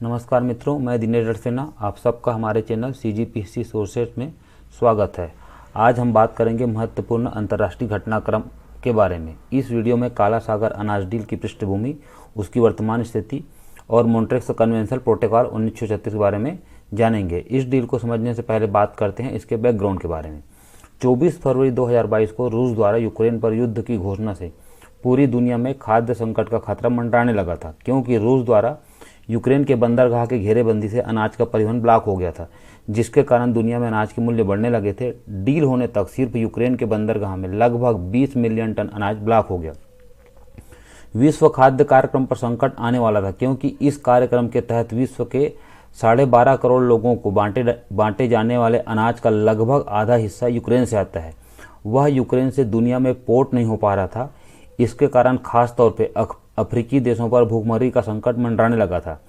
नमस्कार मित्रों, मैं दिनेश डड़सेना आप सबका हमारे चैनल CGPC सोर्सेज में स्वागत है। आज हम बात करेंगे महत्वपूर्ण अंतर्राष्ट्रीय घटनाक्रम के बारे में। इस वीडियो में काला सागर अनाज डील की पृष्ठभूमि, उसकी वर्तमान स्थिति और मॉन्ट्रियल कन्वेंशन प्रोटोकॉल 1936 के बारे में जानेंगे। इस डील को समझने से पहले बात करते हैं इसके बैकग्राउंड के बारे में। 24 फरवरी 2022 को रूस द्वारा यूक्रेन पर युद्ध की घोषणा से पूरी दुनिया में खाद्य संकट का खतरा मंडराने लगा था, क्योंकि रूस द्वारा यूक्रेन के बंदरगाह के घेरेबंदी से अनाज का परिवहन ब्लॉक हो गया था, जिसके कारण दुनिया में अनाज के मूल्य बढ़ने लगे थे। डील होने तक सिर्फ यूक्रेन के बंदरगाह में लगभग 20 मिलियन टन अनाज ब्लॉक हो गया। विश्व खाद्य कार्यक्रम पर संकट आने वाला था, क्योंकि इस कार्यक्रम के तहत विश्व के 12.5 करोड़ लोगों को बांटे जाने वाले अनाज का लगभग आधा हिस्सा यूक्रेन से आता है। वह यूक्रेन से दुनिया में पोर्ट नहीं हो पा रहा था। इसके कारण खास तौर पे अफ्रीकी देशों पर भूखमरी का संकट मंडराने लगा था।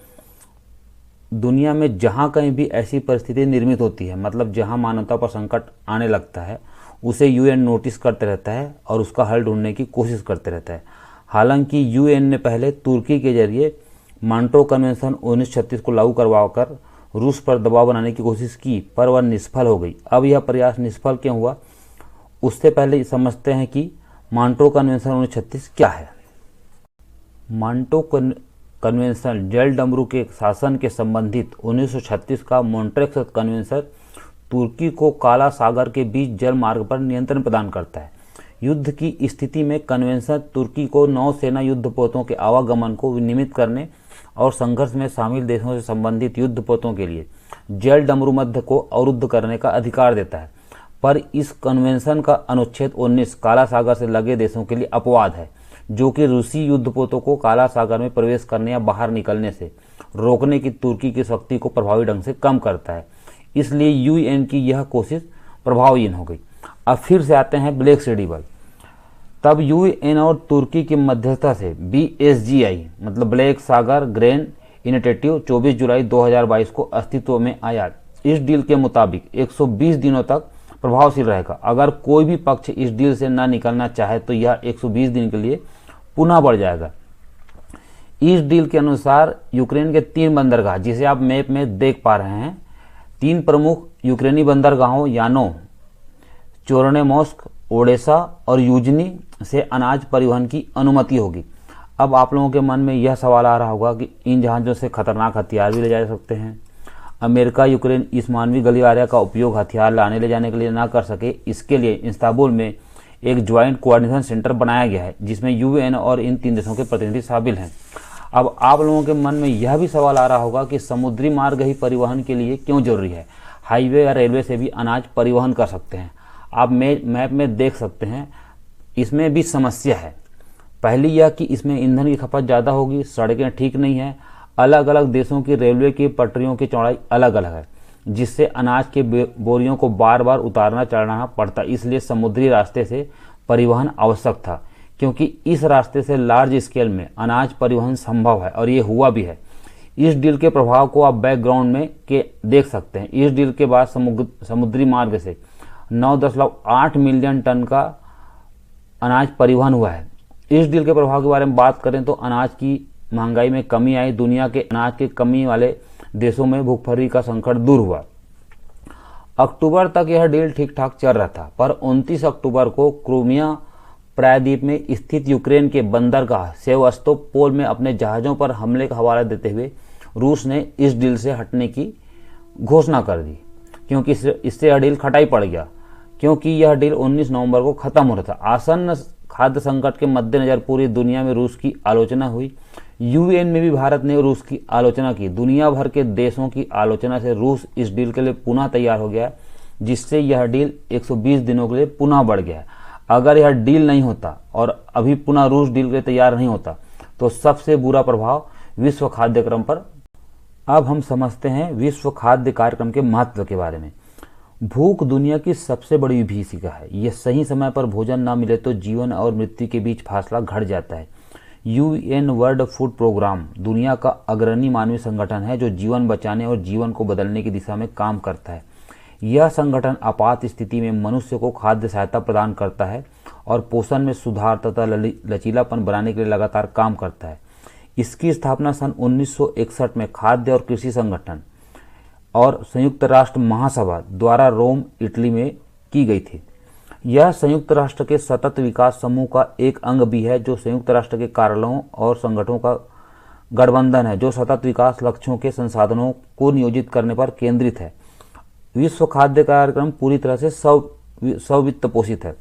दुनिया में जहां कहीं भी ऐसी परिस्थिति निर्मित होती है, मतलब जहां मानवता पर संकट आने लगता है, उसे यूएन नोटिस करते रहता है और उसका हल ढूंढने की कोशिश करते रहता है। हालांकि यूएन ने पहले तुर्की के जरिए मॉन्ट्रियल कन्वेंशन 1936 को लागू करवाकर रूस पर दबाव बनाने की कोशिश की, पर वह निष्फल हो गई। अब यह प्रयास निष्फल क्यों हुआ, उससे पहले समझते हैं कि मॉन्ट्रियल कन्वेंशन 1936 क्या है। मॉन्ट्रियल कन्वेंशन जल डमरू के शासन के संबंधित 1936 का मॉन्ट्रियल कन्वेंशन तुर्की को काला सागर के बीच जल मार्ग पर नियंत्रण प्रदान करता है। युद्ध की स्थिति में कन्वेंशन तुर्की को नौसेना युद्धपोतों के आवागमन को विनियमित करने और संघर्ष में शामिल देशों से संबंधित युद्धपोतों के लिए जल डमरू मध्य को अवरुद्ध करने का अधिकार देता है। पर इस कन्वेंशन का अनुच्छेद 19 काला सागर से लगे देशों के लिए अपवाद है, जो कि रूसी युद्धपोतों को काला सागर में प्रवेश करने या बाहर निकलने से रोकने की तुर्की की शक्ति को प्रभावी ढंग से कम करता है। इसलिए यूएन की यह कोशिश प्रभावहीन हो गई। अब फिर से आते हैं ब्लैक सी डील। तब यूएन और तुर्की की मध्यस्थता से BSGI मतलब ब्लैक सागर ग्रेन इनिशिएटिव 24 जुलाई 2022 को अस्तित्व में आया। इस डील के मुताबिक 120 दिनों तक प्रभावशील रहेगा। अगर कोई भी पक्ष इस डील से न निकलना चाहे तो यह 120 दिन के लिए पुनः बढ़ जाएगा। इस डील के अनुसार यूक्रेन के 3 बंदरगाह, जिसे आप मैप में देख पा रहे हैं, 3 प्रमुख यूक्रेनी बंदरगाहों यानो, चोर्नोमोर्स्क, ओडेसा और यूजनी से अनाज परिवहन की अनुमति होगी। अब आप लोगों के मन में यह सवाल आ रहा होगा कि इन जहाजों से खतरनाक हथियार भी ले जा सकते हैं। अमेरिका यूक्रेन इस मानवीय गलियारे का उपयोग हथियार लाने ले जाने के लिए ना कर सके, इसके लिए इस्तांबुल में एक ज्वाइंट कोऑर्डिनेशन सेंटर बनाया गया है, जिसमें यूएन और इन 3 देशों के प्रतिनिधि शामिल हैं। अब आप लोगों के मन में यह भी सवाल आ रहा होगा कि समुद्री मार्ग ही परिवहन के लिए क्यों जरूरी है, हाईवे या रेलवे से भी अनाज परिवहन कर सकते हैं। आप मैप में देख सकते हैं, इसमें भी समस्या है। पहली यह कि इसमें ईंधन की खपत ज़्यादा होगी, सड़कें ठीक नहीं है, अलग अलग देशों की रेलवे की पटरियों की चौड़ाई अलग अलग है, जिससे अनाज के बोरियों को बार बार उतारना चढ़ाना पड़ता। इसलिए समुद्री रास्ते से परिवहन आवश्यक था, क्योंकि इस रास्ते से लार्ज स्केल में अनाज परिवहन संभव है और ये हुआ भी है। इस डील के प्रभाव को आप बैकग्राउंड में के देख सकते हैं। इस डील के बाद समुद्री मार्ग से 9.8 मिलियन टन का अनाज परिवहन हुआ है। इस डील के प्रभाव के बारे में बात करें तो अनाज की महंगाई में कमी आई, दुनिया के अनाज की कमी वाले देशों में भूखमरी का संकट दूर हुआ। अक्टूबर तक यह डील ठीक ठाक चल रहा था, पर 29 अक्टूबर को क्रीमिया प्रायद्वीप में स्थित यूक्रेन के बंदरगाह सेवास्तोपोल में अपने जहाजों पर हमले का हवाला देते हुए रूस ने इस डील से हटने की घोषणा कर दी, क्योंकि इससे यह डील खटाई पड़ गया, क्योंकि यह डील 19 नवंबर को खत्म हो रहा था। आसन्न खाद्य संकट के मद्देनजर पूरी दुनिया में रूस की आलोचना हुई। यूएन में भी भारत ने रूस की आलोचना की। दुनिया भर के देशों की आलोचना से रूस इस डील के लिए पुनः तैयार हो गया, जिससे यह डील 120 दिनों के लिए पुनः बढ़ गया। अगर यह डील नहीं होता और अभी पुनः रूस डील के लिए तैयार नहीं होता, तो सबसे बुरा प्रभाव विश्व खाद्य कार्यक्रम पर। अब हम समझते हैं विश्व खाद्य कार्यक्रम के महत्व के बारे में। भूख दुनिया की सबसे बड़ी विभीषिका है। यह सही समय पर भोजन न मिले तो जीवन और मृत्यु के बीच फासला घट जाता है। यूएन वर्ल्ड फूड प्रोग्राम दुनिया का अग्रणी मानवीय संगठन है, जो जीवन बचाने और जीवन को बदलने की दिशा में काम करता है। यह संगठन आपात स्थिति में मनुष्य को खाद्य सहायता प्रदान करता है और पोषण में सुधार तथा लचीलापन बनाने के लिए लगातार काम करता है। इसकी स्थापना सन 1961 में खाद्य और कृषि संगठन और संयुक्त राष्ट्र महासभा द्वारा रोम, इटली में की गई थी। यह संयुक्त राष्ट्र के सतत विकास समूह का एक अंग भी है, जो संयुक्त राष्ट्र के कार्यालयों और संगठनों का गठबंधन है, जो सतत विकास लक्ष्यों के संसाधनों को नियोजित करने पर केंद्रित है। विश्व खाद्य कार्यक्रम पूरी तरह से स्व-वित्त पोषित है।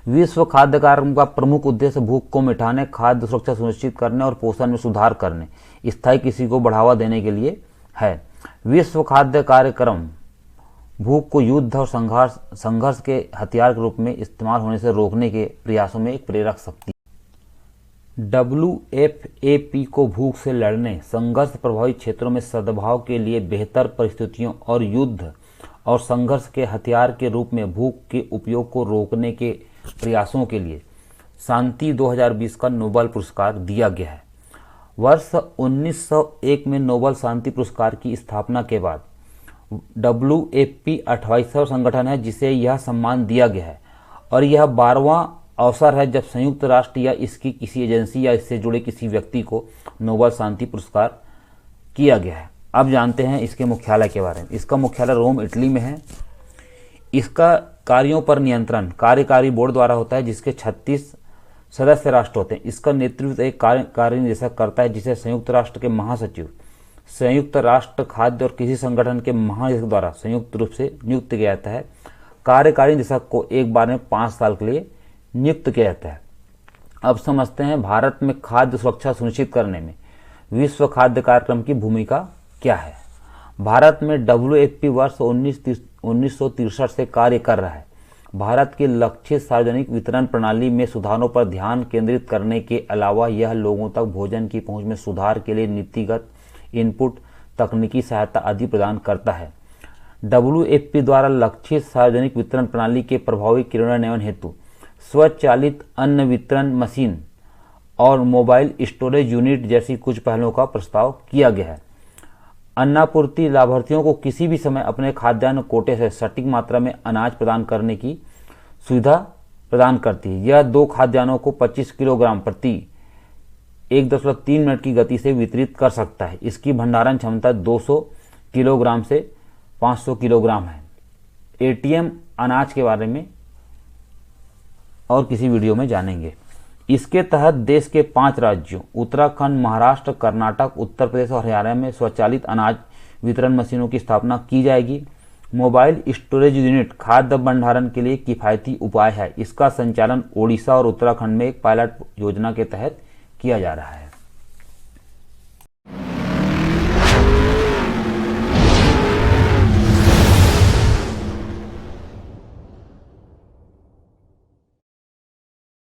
विश्व खाद्य कार्यक्रम का प्रमुख उद्देश्य भूख को मिटाने, खाद्य सुरक्षा सुनिश्चित करने और पोषण में सुधार करने, स्थायी कृषि को बढ़ावा देने के लिए है। विश्व खाद्य कार्यक्रम भूख को युद्ध और संघर्ष के हथियार के रूप में इस्तेमाल होने से रोकने के प्रयासों में एक प्रेरक शक्ति। WFAP को भूख से लड़ने, संघर्ष प्रभावित क्षेत्रों में सद्भाव के लिए बेहतर परिस्थितियों और युद्ध और संघर्ष के हथियार के रूप में भूख के उपयोग को रोकने के प्रयासों के लिए शांति 2020 का नोबेल पुरस्कार दिया गया है। वर्ष 1901 में नोबेल शांति पुरस्कार की स्थापना के बाद WFP 28वां संगठन है जिसे यह सम्मान दिया गया है, और यह 12वां अवसर है जब संयुक्त राष्ट्र या इसकी किसी एजेंसी या इससे जुड़े किसी व्यक्ति को नोबेल शांति पुरस्कार किया गया है। अब जानते हैं इसके मुख्यालय के बारे में। इसका मुख्यालय रोम, इटली में है। इसका कार्यों पर नियंत्रण कार्यकारी बोर्ड द्वारा होता है, जिसके 36 सदस्य राष्ट्र होते हैं। इसका नेतृत्व एक कार्य निदेशक करता है, जिसे संयुक्त राष्ट्र के महासचिव, संयुक्त राष्ट्र खाद्य और कृषि संगठन के महानिदेशक द्वारा संयुक्त रूप से नियुक्त किया जाता है। कार्यकारी निदेशक को एक बार में 5 साल के लिए नियुक्त किया जाता है। अब समझते हैं भारत में खाद्य सुरक्षा सुनिश्चित करने में विश्व खाद्य कार्यक्रम की भूमिका क्या है। भारत में WFP वर्ष 1963 से कार्य कर रहा है। भारत के लक्षित सार्वजनिक वितरण प्रणाली में सुधारों पर ध्यान केंद्रित करने के अलावा यह लोगों तक भोजन की पहुंच में सुधार के लिए नीतिगत इनपुट, तकनीकी सहायता आदि प्रदान करता है। WFP द्वारा लक्षित सार्वजनिक वितरण प्रणाली के प्रभावी क्रियान्वयन हेतु स्वचालित अन्न वितरण मशीन और मोबाइल स्टोरेज यूनिट जैसी कुछ पहलों का प्रस्ताव किया गया है। अन्नापूर्ति लाभार्थियों को किसी भी समय अपने खाद्यान्न कोटे से सटीक मात्रा में अनाज प्रदान करने की सुविधा प्रदान करती है। यह 2 खाद्यान्नों को 25 किलोग्राम प्रति 1.3 मिनट की गति से वितरित कर सकता है। इसकी भंडारण क्षमता 200 किलोग्राम से 500 किलोग्राम है। ATM अनाज के बारे में और किसी वीडियो में जानेंगे। इसके तहत देश के 5 राज्यों उत्तराखंड, महाराष्ट्र, कर्नाटक, उत्तर प्रदेश और हरियाणा में स्वचालित अनाज वितरण मशीनों की स्थापना की जाएगी। मोबाइल स्टोरेज यूनिट खाद्य भंडारण के लिए किफायती उपाय है। इसका संचालन ओडिशा और उत्तराखंड में एक पायलट योजना के तहत किया जा रहा है।